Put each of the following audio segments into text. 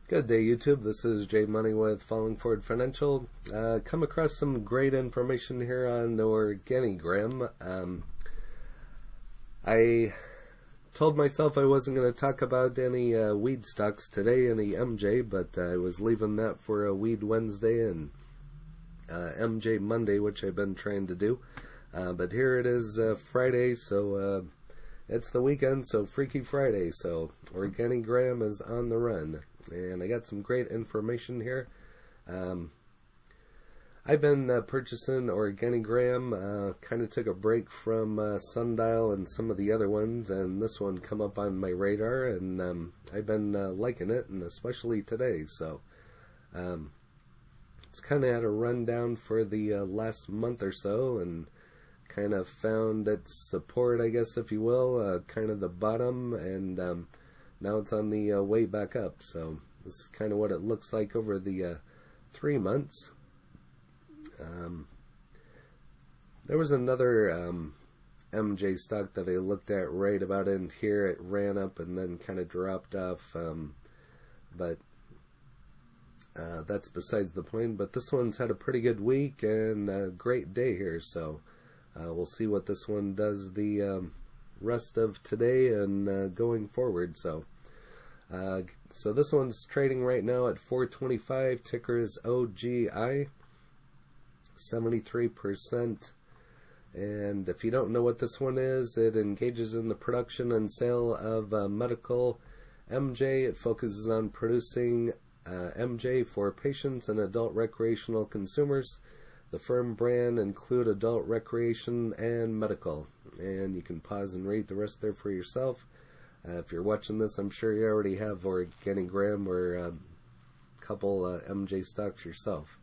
Good day, YouTube. This is Jay Money with Falling Forward Financial. Come across some great information here on OrganiGram. I told myself I wasn't going to talk about any weed stocks today, any MJ, but I was leaving that for a Weed Wednesday and MJ Monday, which I've been trying to do. But here it is Friday, so it's the weekend, so Freaky Friday. So OrganiGram is on the run. And I got some great information here. I've been purchasing OrganiGram, kind of took a break from Sundial and some of the other ones, and this one come up on my radar, and I've been liking it, and especially today. So it's kind of had a rundown for the last month or so, and kind of found its support, I guess, if you will, kind of the bottom, and now it's on the way back up. So this is kind of what it looks like over the 3 months. There was another MJ stock that I looked at right about in here. It ran up and then kind of dropped off, but that's besides the point. But this one's had a pretty good week and a great day here, so we'll see what this one does the rest of today and going forward. So this one's trading right now at 425. Ticker is OGI, 73%. And if you don't know what this one is, it engages in the production and sale of medical MJ. It focuses on producing MJ for patients and adult recreational consumers. The firm brand include adult recreation and medical. And you can pause and read the rest there for yourself. If you're watching this, I'm sure you already have OrganiGram or a couple MJ stocks yourself.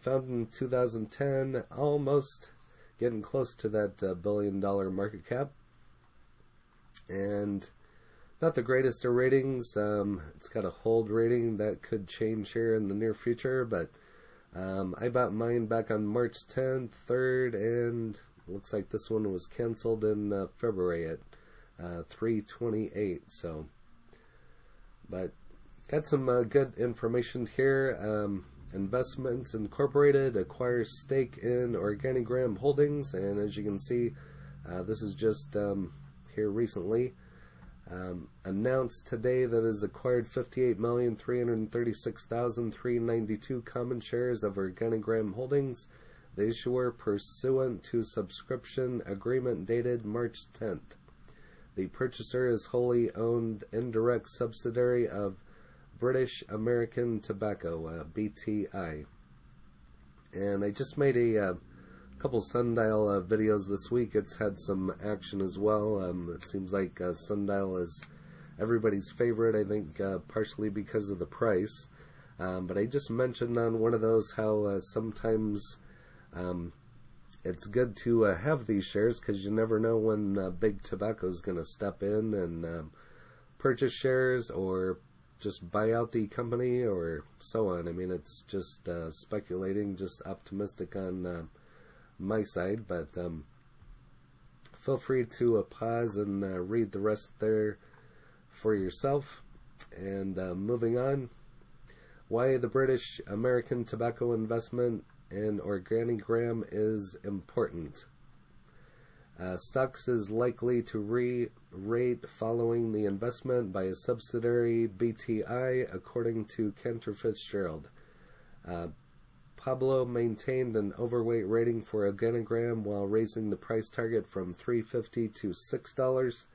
Founded in 2010, almost getting close to that $1 billion market cap. And not the greatest of ratings. It's got a hold rating that could change here in the near future, but I bought mine back on March 10th, 3rd, and looks like this one was canceled in February at 328. So, but got some good information here. Investments Incorporated acquires stake in OrganiGram Holdings, and as you can see, this is just here recently announced today that it has acquired 58,336,392 common shares of OrganiGram Holdings, the issuer, pursuant to subscription agreement dated March 10th. The purchaser is wholly owned indirect subsidiary of British American Tobacco, BTI. And I just made a couple Sundial videos this week. It's had some action as well. It seems like Sundial is everybody's favorite, I think partially because of the price. But I just mentioned on one of those how sometimes it's good to have these shares because you never know when big tobacco is going to step in and purchase shares or just buy out the company or so on. I mean, it's just speculating, just optimistic on my side, but feel free to pause and read the rest there for yourself. And moving on, why the British American tobacco investment in OrganiGram is important. Stocks is likely to re-rate following the investment by a subsidiary BTI, according to Cantor Fitzgerald. Pablo maintained an overweight rating for OrganiGram while raising the price target from $3.50 to $6.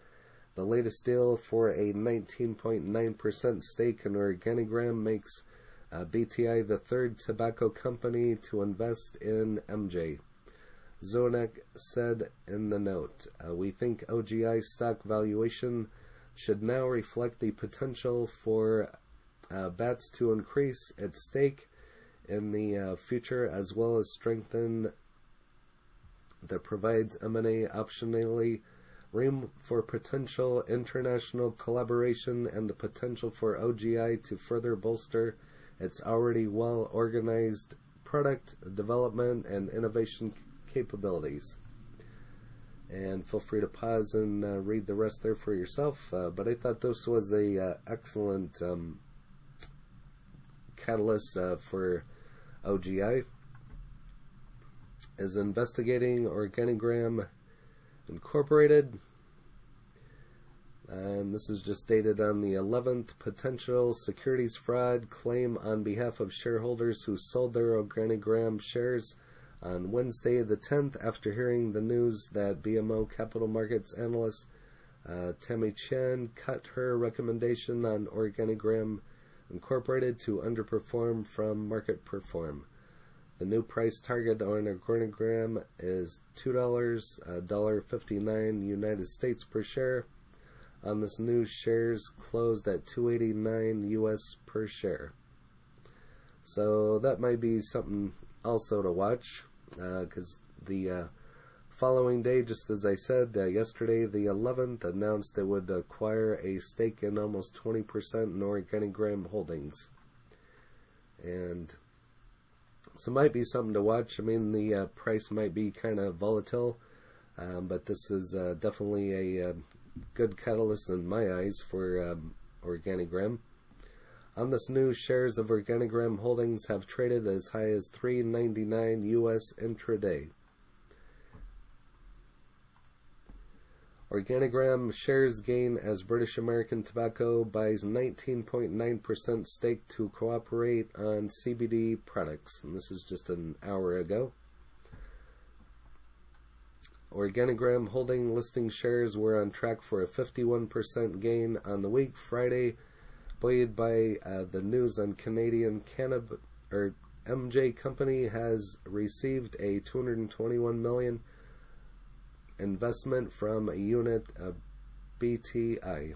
The latest deal for a 19.9% stake in OrganiGram makes BTI the third tobacco company to invest in MJ. Zonek said in the note, we think OGI stock valuation should now reflect the potential for BATS to increase its stake in the future, as well as strengthen that provides M&A optionally room for potential international collaboration and the potential for OGI to further bolster its already well-organized product development and innovation capabilities. And feel free to pause and read the rest there for yourself. But I thought this was a excellent catalyst for OGI, is investigating OrganiGram Incorporated. And this is just dated on the 11th. Potential securities fraud claim on behalf of shareholders who sold their OrganiGram shares on Wednesday the 10th after hearing the news that BMO Capital Markets analyst Tammy Chen cut her recommendation on OrganiGram Incorporated to underperform from market perform. The new price target on OrganiGram is $2, $1.59 United States per share. On this news, shares closed at $2.89 US per share. So that might be something also to watch, because the following day, just as I said, yesterday the 11th, announced it would acquire a stake in almost 20% in OrganiGram Holdings. And so it might be something to watch. I mean, the price might be kind of volatile, but this is definitely a good catalyst in my eyes for OrganiGram. On this news, shares of OrganiGram Holdings have traded as high as $3.99 US intraday. OrganiGram shares gain as British American Tobacco buys 19.9% stake to cooperate on CBD products. And this is just an hour ago. OrganiGram Holding listing shares were on track for a 51% gain on the week Friday, buoyed by the news on Canadian cannabis, or MJ Company has received a $221 million investment from a unit of BTI.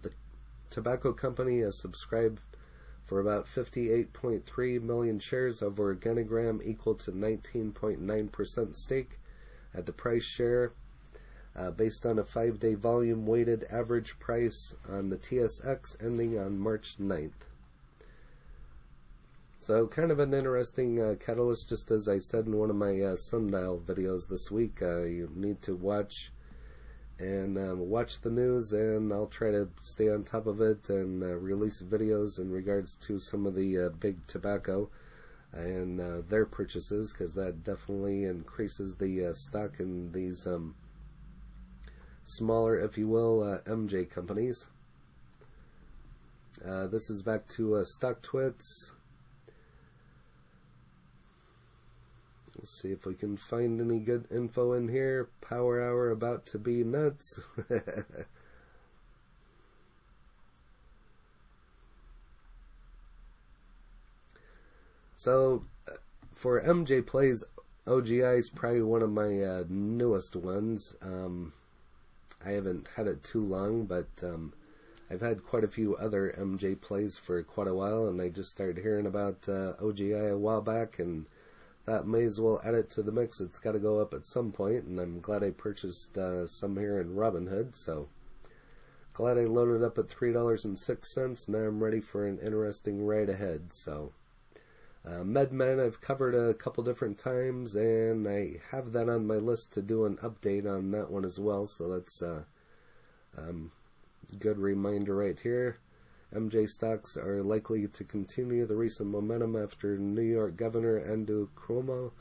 The tobacco company has subscribed for about 58.3 million shares of OrganiGram, equal to 19.9% stake at the price share, based on a 5-day volume weighted average price on the TSX ending on March 9th. So kind of an interesting catalyst, just as I said in one of my sundial videos this week. You need to watch the news, and I'll try to stay on top of it and release videos in regards to some of the big tobacco and their purchases, because that definitely increases the stock in these smaller, if you will, MJ companies. This is back to StockTwits. Let's see if we can find any good info in here. Power hour about to be nuts. So, for MJ Plays, OGI is probably one of my newest ones. I haven't had it too long, but I've had quite a few other MJ Plays for quite a while, and I just started hearing about OGI a while back, and that may as well add it to the mix. It's got to go up at some point, and I'm glad I purchased some here in Robinhood, so glad I loaded up at $3.06. Now I'm ready for an interesting ride ahead. So MedMen I've covered a couple different times, and I have that on my list to do an update on that one as well, so that's good reminder right here. MJ stocks are likely to continue the recent momentum after New York Governor Andrew Cuomo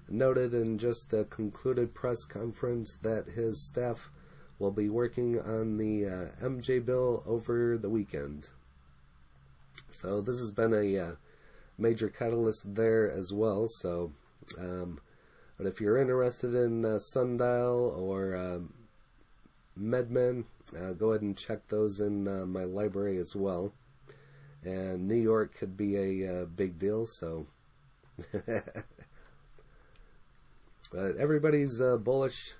noted in just a concluded press conference that his staff will be working on the MJ bill over the weekend. So this has been a major catalyst there as well. So, but if you're interested in Sundial or MedMen, go ahead and check those in my library as well. And New York could be a big deal, so but everybody's bullish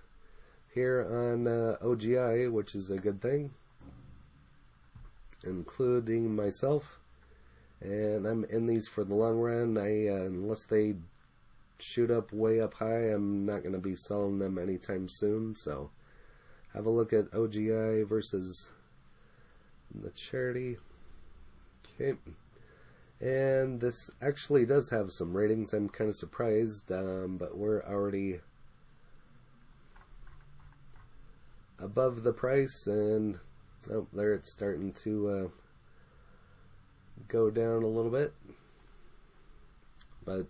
here on OGI, which is a good thing, including myself. And I'm in these for the long run. Unless they shoot up way up high, I'm not going to be selling them anytime soon. So have a look at OGI versus the charity. Okay. And this actually does have some ratings. I'm kind of surprised, but we're already above the price, and oh, there it's starting to go down a little bit. But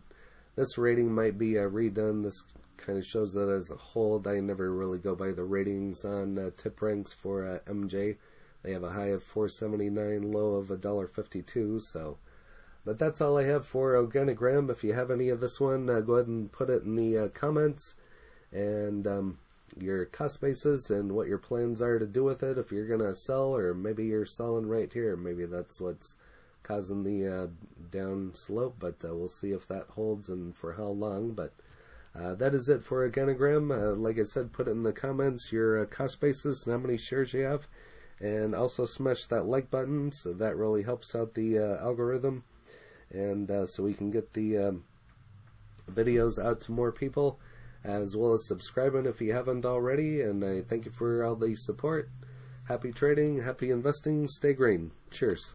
this rating might be redone. This kind of shows that as a hold. I never really go by the ratings on tip ranks for MJ. They have a high of $4.79, low of $1.52. So, but that's all I have for OrganiGram. If you have any of this one, go ahead and put it in the comments, and your cost basis and what your plans are to do with it. If you're gonna sell, or maybe you're selling right here, maybe that's what's causing the down slope. But we'll see if that holds and for how long. But that is it for OrganiGram. Like I said, put it in the comments your cost basis and how many shares you have. And also smash that like button, so that really helps out the algorithm, and so we can get the videos out to more people, as well as subscribing if you haven't already. And I thank you for all the support. Happy trading, happy investing, stay green. Cheers.